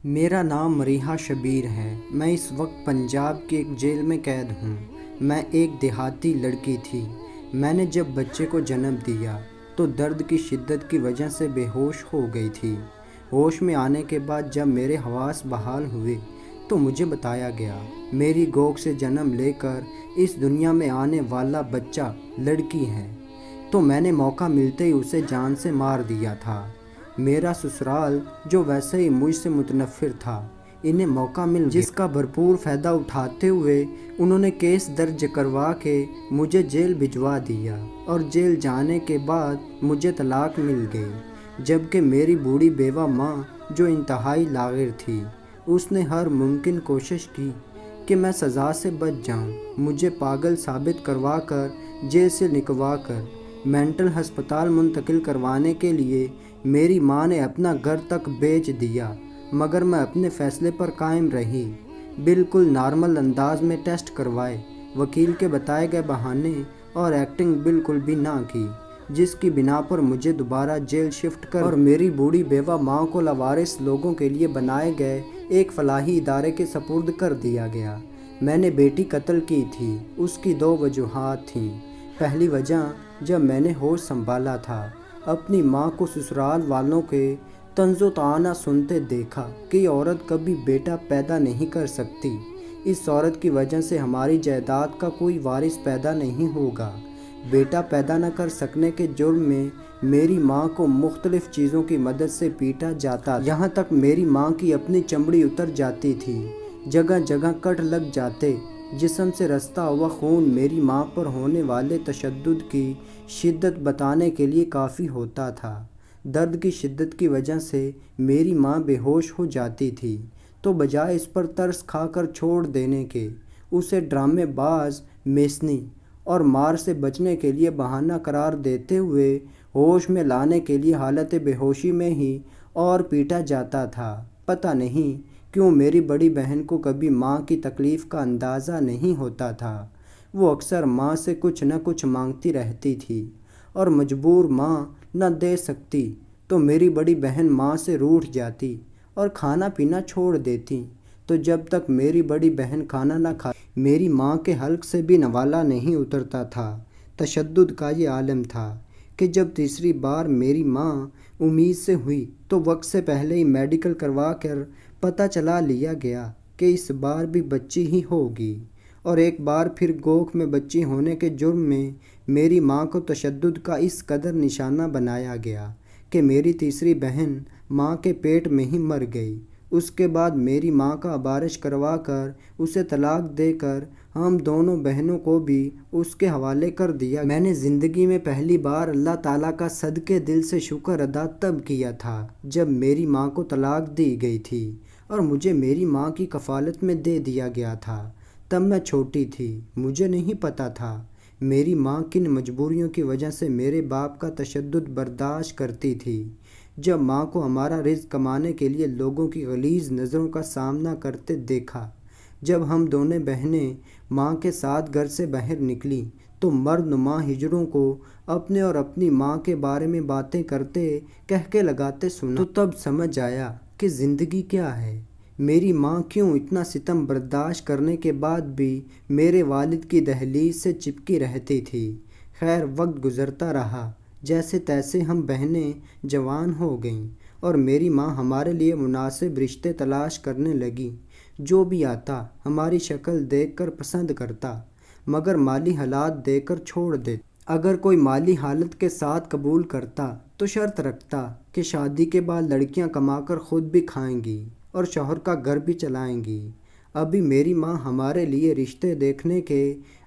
میرا نام مریحہ شبیر ہے۔ میں اس وقت پنجاب کی ایک جیل میں قید ہوں۔ میں ایک دیہاتی لڑکی تھی۔ میں نے جب بچے کو جنم دیا تو درد کی شدت کی وجہ سے بے ہوش ہو گئی تھی۔ ہوش میں آنے کے بعد جب میرے حواس بحال ہوئے تو مجھے بتایا گیا میری گوگ سے جنم لے کر اس دنیا میں آنے والا بچہ لڑکی ہے، تو میں نے موقع ملتے ہی اسے جان سے مار دیا تھا۔ میرا سسرال جو ویسے ہی مجھ سے متنفر تھا، انہیں موقع مل گیا جس کا بھرپور فائدہ اٹھاتے ہوئے انہوں نے کیس درج کروا کے مجھے جیل بھجوا دیا، اور جیل جانے کے بعد مجھے طلاق مل گئی، جبکہ میری بوڑھی بیوہ ماں جو انتہائی لاغر تھی، اس نے ہر ممکن کوشش کی کہ میں سزا سے بچ جاؤں۔ مجھے پاگل ثابت کروا کر جیل سے نکلوا کر مینٹل ہسپتال منتقل کروانے کے لیے میری ماں نے اپنا گھر تک بیچ دیا، مگر میں اپنے فیصلے پر قائم رہی۔ بالکل نارمل انداز میں ٹیسٹ کروائے، وکیل کے بتائے گئے بہانے اور ایکٹنگ بالکل بھی نہ کی، جس کی بنا پر مجھے دوبارہ جیل شفٹ کر اور میری بوڑھی بیوہ ماں کو لاوارث لوگوں کے لیے بنائے گئے ایک فلاحی ادارے کے سپرد کر دیا گیا۔ میں نے بیٹی قتل کی تھی۔ اس کی دو وجوہات تھیں۔ پہلی وجہ، جب میں نے ہوش سنبھالا تھا، اپنی ماں کو سسرال والوں کے طنز و طعنہ سنتے دیکھا کہ یہ عورت کبھی بیٹا پیدا نہیں کر سکتی، اس عورت کی وجہ سے ہماری جائیداد کا کوئی وارث پیدا نہیں ہوگا۔ بیٹا پیدا نہ کر سکنے کے جرم میں میری ماں کو مختلف چیزوں کی مدد سے پیٹا جاتا، یہاں تک میری ماں کی اپنی چمڑی اتر جاتی تھی، جگہ جگہ کٹ لگ جاتے۔ جسم سے رستا ہوا خون میری ماں پر ہونے والے تشدد کی شدت بتانے کے لیے کافی ہوتا تھا۔ درد کی شدت کی وجہ سے میری ماں بے ہوش ہو جاتی تھی، تو بجائے اس پر ترس کھا کر چھوڑ دینے کے، اسے ڈرامے باز میسنی اور مار سے بچنے کے لیے بہانہ قرار دیتے ہوئے ہوش میں لانے کے لیے حالت بے ہوشی میں ہی اور پیٹا جاتا تھا۔ پتہ نہیں کیوں میری بڑی بہن کو کبھی ماں کی تکلیف کا اندازہ نہیں ہوتا تھا۔ وہ اکثر ماں سے کچھ نہ کچھ مانگتی رہتی تھی، اور مجبور ماں نہ دے سکتی تو میری بڑی بہن ماں سے روٹھ جاتی اور کھانا پینا چھوڑ دیتی۔ تو جب تک میری بڑی بہن کھانا نہ کھائے میری ماں کے حلق سے بھی نوالہ نہیں اترتا تھا۔ تشدد کا یہ عالم تھا کہ جب تیسری بار میری ماں امید سے ہوئی تو وقت سے پہلے ہی میڈیکل کروا کر پتہ چلا لیا گیا کہ اس بار بھی بچی ہی ہوگی، اور ایک بار پھر گوک میں بچی ہونے کے جرم میں میری ماں کو تشدد کا اس قدر نشانہ بنایا گیا کہ میری تیسری بہن ماں کے پیٹ میں ہی مر گئی۔ اس کے بعد میری ماں کا ابارش کروا کر اسے طلاق دے کر ہم دونوں بہنوں کو بھی اس کے حوالے کر دیا۔ میں نے زندگی میں پہلی بار اللہ تعالیٰ کا صدقے دل سے شکر ادا تب کیا تھا جب میری ماں کو طلاق دی گئی تھی اور مجھے میری ماں کی کفالت میں دے دیا گیا تھا۔ تب میں چھوٹی تھی، مجھے نہیں پتہ تھا میری ماں کن مجبوریوں کی وجہ سے میرے باپ کا تشدد برداشت کرتی تھی۔ جب ماں کو ہمارا رزق کمانے کے لیے لوگوں کی غلیظ نظروں کا سامنا کرتے دیکھا، جب ہم دونوں بہنیں ماں کے ساتھ گھر سے باہر نکلیں تو مرد نما ہجڑوں کو اپنے اور اپنی ماں کے بارے میں باتیں کرتے کہکے لگاتے سنا، تو تب سمجھ آیا کہ زندگی کیا ہے۔ میری ماں کیوں اتنا ستم برداشت کرنے کے بعد بھی میرے والد کی دہلیز سے چپکی رہتی تھی۔ خیر، وقت گزرتا رہا، جیسے تیسے ہم بہنیں جوان ہو گئیں اور میری ماں ہمارے لیے مناسب رشتے تلاش کرنے لگی۔ جو بھی آتا ہماری شکل دیکھ کر پسند کرتا، مگر مالی حالات دیکھ کر چھوڑ دیتا۔ اگر کوئی مالی حالت کے ساتھ قبول کرتا تو شرط رکھتا کہ شادی کے بعد لڑکیاں کما کر خود بھی کھائیں گی اور شوہر کا گھر بھی چلائیں گی۔ ابھی میری ماں ہمارے لیے رشتے دیکھنے کے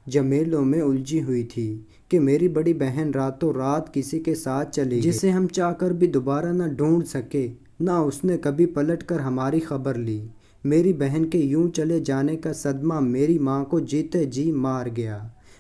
جھمیلوں میں الجھی ہوئی تھی کہ میری بڑی بہن راتوں رات کسی کے ساتھ چلی گئی جسے ہم چاہ کر بھی دوبارہ نہ ڈھونڈ سکے، نہ اس نے کبھی پلٹ کر ہماری خبر لی۔ میری بہن کے یوں چلے جانے کا صدمہ میری ماں کو جیتے جی مار گیا،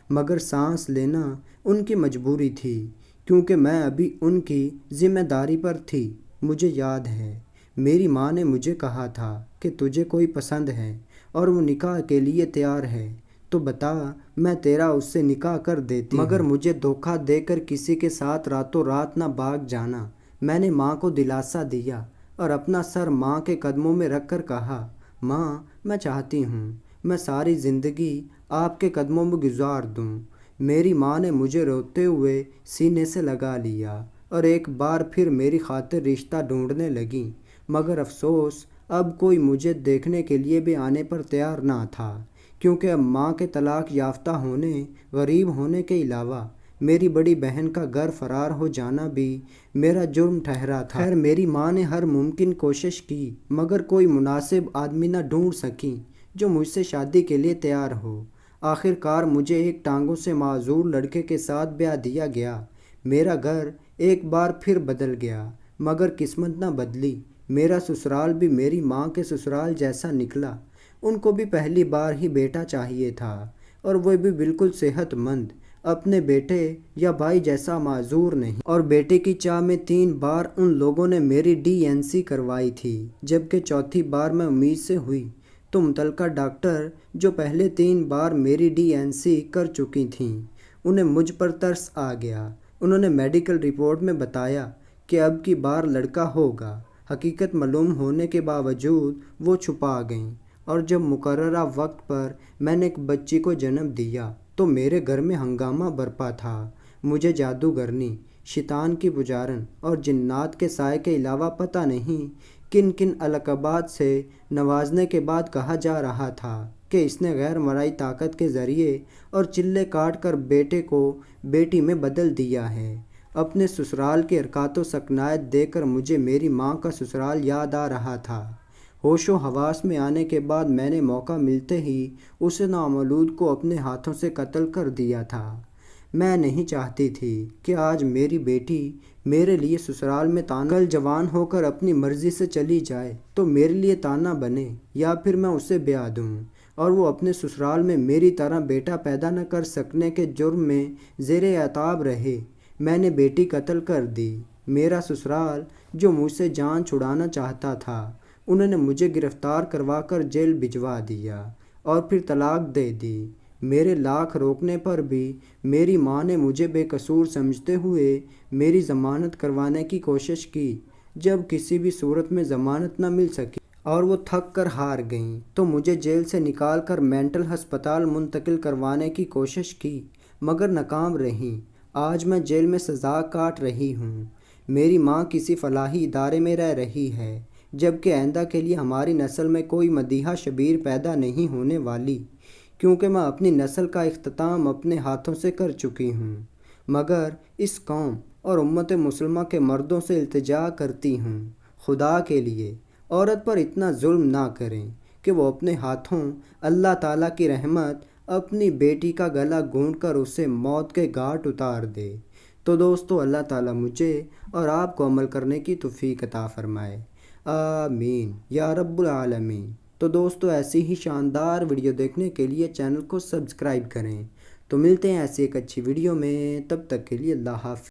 مگر سانس لینا ان کی مجبوری تھی، کیونکہ میں ابھی ان کی ذمہ داری پر تھی۔ مجھے یاد ہے میری ماں نے مجھے کہا تھا کہ تجھے کوئی پسند ہے اور وہ نکاح کے لیے تیار ہے تو بتا، میں تیرا اس سے نکاح کر دیتی ہوں، مگر مجھے دھوکہ دے کر کسی کے ساتھ راتوں رات نہ بھاگ جانا۔ میں نے ماں کو دلاسا دیا اور اپنا سر ماں کے قدموں میں رکھ کر کہا، ماں میں چاہتی ہوں میں ساری زندگی آپ کے قدموں میں گزار دوں۔ میری ماں نے مجھے روتے ہوئے سینے سے لگا لیا اور ایک بار پھر میری خاطر رشتہ ڈھونڈنے لگیں، مگر افسوس اب کوئی مجھے دیکھنے کے لیے بھی آنے پر تیار نہ تھا، کیونکہ اب ماں کے طلاق یافتہ ہونے، غریب ہونے کے علاوہ میری بڑی بہن کا گھر فرار ہو جانا بھی میرا جرم ٹھہرا تھا۔ خیر میری ماں نے ہر ممکن کوشش کی مگر کوئی مناسب آدمی نہ ڈھونڈ سکی جو مجھ سے شادی کے لیے تیار ہو۔ آخر کار مجھے ایک ٹانگوں سے معذور لڑکے کے ساتھ بیاہ دیا گیا۔ میرا گھر ایک بار پھر بدل گیا، مگر قسمت نہ بدلی۔ میرا سسرال بھی میری ماں کے سسرال جیسا نکلا۔ ان کو بھی پہلی بار ہی بیٹا چاہیے تھا، اور وہ بھی بالکل صحت مند، اپنے بیٹے یا بھائی جیسا معذور نہیں۔ اور بیٹے کی چاہ میں 3 بار ان لوگوں نے میری DNC کروائی تھی، جبکہ چوتھی بار میں امید سے ہوئی تو متعلقہ ڈاکٹر جو پہلے 3 بار میری DNC کر چکی تھیں، انہیں مجھ پر ترس آ گیا۔ انہوں نے میڈیکل رپورٹ میں بتایا کہ اب کی بار لڑکا ہوگا۔ حقیقت معلوم ہونے کے باوجود وہ چھپا گئیں، اور جب مقررہ وقت پر میں نے ایک بچی کو جنم دیا تو میرے گھر میں ہنگامہ برپا تھا۔ مجھے جادوگرنی، شیطان کی پجارن اور جنات کے سائے کے علاوہ پتہ نہیں کن کن القابات سے نوازنے کے بعد کہا جا رہا تھا کہ اس نے غیر مرئی طاقت کے ذریعے اور چلے کاٹ کر بیٹے کو بیٹی میں بدل دیا ہے۔ اپنے سسرال کی حرکات و سکنایت دیکھ کر مجھے میری ماں کا سسرال یاد آ رہا تھا۔ ہوش و حواس میں آنے کے بعد میں نے موقع ملتے ہی اس نامولود کو اپنے ہاتھوں سے قتل کر دیا تھا۔ میں نہیں چاہتی تھی کہ آج میری بیٹی میرے لیے سسرال میں تانا، کل جوان ہو کر اپنی مرضی سے چلی جائے تو میرے لیے تانا بنے، یا پھر میں اسے بیاہ دوں اور وہ اپنے سسرال میں میری طرح بیٹا پیدا نہ کر سکنے کے جرم میں زیر عتاب رہے۔ میں نے بیٹی قتل کر دی۔ میرا سسرال جو مجھ سے جان چھڑانا چاہتا تھا، انہوں نے مجھے گرفتار کروا کر جیل بھجوا دیا اور پھر طلاق دے دی۔ میرے لاکھ روکنے پر بھی میری ماں نے مجھے بے قصور سمجھتے ہوئے میری ضمانت کروانے کی کوشش کی۔ جب کسی بھی صورت میں ضمانت نہ مل سکی اور وہ تھک کر ہار گئیں تو مجھے جیل سے نکال کر مینٹل ہسپتال منتقل کروانے کی کوشش کی، مگر ناکام رہیں۔ آج میں جیل میں سزا کاٹ رہی ہوں۔ میری ماں کسی فلاحی ادارے میں رہ رہی ہے، جبکہ آئندہ کے لیے ہماری نسل میں کوئی مدیحہ شبیر پیدا نہیں ہونے والی، کیونکہ میں اپنی نسل کا اختتام اپنے ہاتھوں سے کر چکی ہوں۔ مگر اس قوم اور امت مسلمہ کے مردوں سے التجا کرتی ہوں، خدا کے لیے عورت پر اتنا ظلم نہ کریں کہ وہ اپنے ہاتھوں اللہ تعالیٰ کی رحمت اپنی بیٹی کا گلا گھونٹ کر اسے موت کے گھاٹ اتار دے۔ تو دوستو اللہ تعالیٰ مجھے اور آپ کو عمل کرنے کی توفیق عطا فرمائے، آمین یا رب العالمین۔ تو دوستو ایسی ہی شاندار ویڈیو دیکھنے کے لیے چینل کو سبسکرائب کریں۔ تو ملتے ہیں ایسی ایک اچھی ویڈیو میں، تب تک کے لیے اللہ حافظ۔